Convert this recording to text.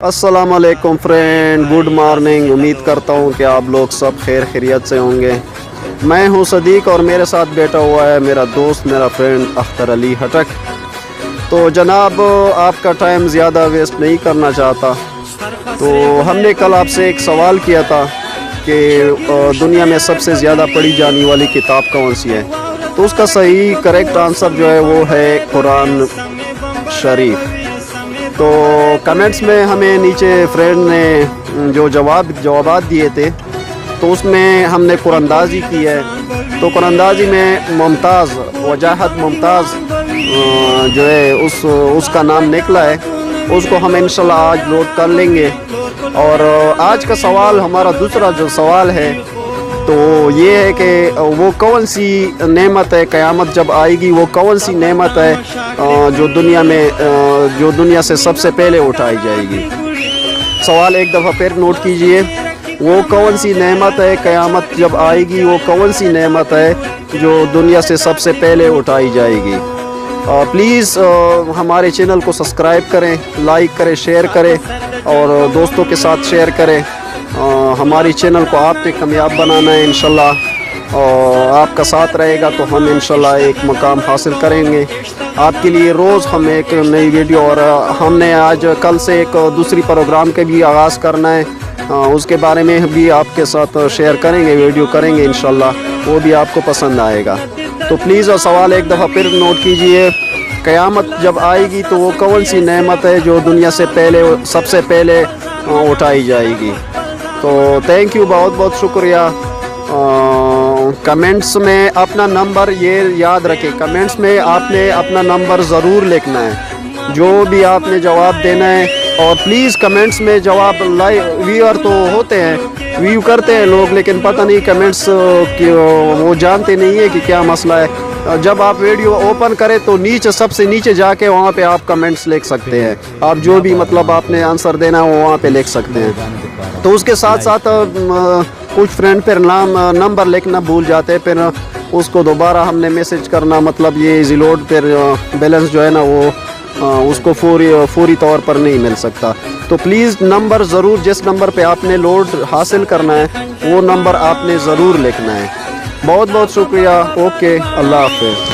السلام علیکم friend, good morning. امید کرتا ہوں کہ آپ لوگ سب خیر خیریت سے ہوں گے۔ میں ہوں صدیق اور میرے ساتھ بیٹھا ہوا ہے میرا دوست، میرا فرینڈ اختر علی ہٹک۔ تو جناب، آپ کا ٹائم زیادہ ویسٹ نہیں کرنا چاہتا، تو ہم نے کل آپ سے ایک سوال کیا تھا کہ دنیا میں سب سے زیادہ پڑھی جانے والی کتاب کون سی ہے، تو اس کا صحیح کریکٹ آنسر جو ہے وہ ہے قرآن شریف۔ تو کمنٹس میں ہمیں نیچے فرینڈ نے جو جوابات دیے تھے، تو اس میں ہم نے قرآن اندازی کی ہے۔ تو قرآن اندازی میں ممتاز وجاہت ممتاز جو ہے اس کا نام نکلا ہے، اس کو ہم انشاءاللہ آج لوڈ کر لیں گے۔ اور آج کا سوال، ہمارا دوسرا جو سوال ہے، تو یہ ہے کہ وہ کون سی نعمت ہے قیامت جب آئے گی، وہ کون سی نعمت ہے جو دنیا سے سب سے پہلے اٹھائی جائے گی۔ سوال ایک دفعہ پھر نوٹ کیجئے، وہ کون سی نعمت ہے قیامت جب آئے گی، وہ کون سی نعمت ہے جو دنیا سے سب سے پہلے اٹھائی جائے گی۔ پلیز ہمارے چینل کو سبسکرائب کریں، لائک کریں، شیئر کریں اور دوستوں کے ساتھ شیئر کریں۔ ہماری چینل کو آپ نے کامیاب بنانا ہے انشاءاللہ، اور آپ کا ساتھ رہے گا تو ہم انشاءاللہ ایک مقام حاصل کریں گے۔ آپ کے لیے روز ہم ایک نئی ویڈیو، اور ہم نے آج کل سے ایک دوسری پروگرام کے بھی آغاز کرنا ہے، اس کے بارے میں بھی آپ کے ساتھ شیئر کریں گے، ویڈیو کریں گے انشاءاللہ، وہ بھی آپ کو پسند آئے گا۔ تو پلیز سوال ایک دفعہ پھر نوٹ کیجئے، قیامت جب آئے گی تو وہ کون سی نعمت ہے جو دنیا سے پہلے سب سے پہلے اٹھائی جائے گی۔ تو تھینک یو، بہت بہت شکریہ۔ کمنٹس میں اپنا نمبر، یہ یاد رکھیں، کمنٹس میں آپ نے اپنا نمبر ضرور لکھنا ہے جو بھی آپ نے جواب دینا ہے۔ اور پلیز کمنٹس میں جواب، ویور تو ہوتے ہیں، ویو کرتے ہیں لوگ، لیکن پتہ نہیں کمنٹس وہ جانتے نہیں ہے کہ کیا مسئلہ ہے۔ جب آپ ویڈیو اوپن کریں تو نیچے، سب سے نیچے جا کے وہاں پہ آپ کمنٹس لکھ سکتے ہیں، آپ جو بھی مطلب آپ نے آنسر دینا ہے وہ وہاں پہ لکھ سکتے ہیں۔ تو اس کے ساتھ ساتھ کچھ فرینڈ پھر نمبر لکھنا بھول جاتے ہیں، پھر اس کو دوبارہ ہم نے میسج کرنا، مطلب یہ ایزی لوڈ، پھر بیلنس جو ہے نا وہ اس کو فوری طور پر نہیں مل سکتا۔ تو پلیز نمبر ضرور، جس نمبر پہ آپ نے لوڈ حاصل کرنا ہے وہ نمبر آپ نے ضرور لکھنا ہے۔ بہت بہت شکریہ۔ اوکے، اللہ حافظ۔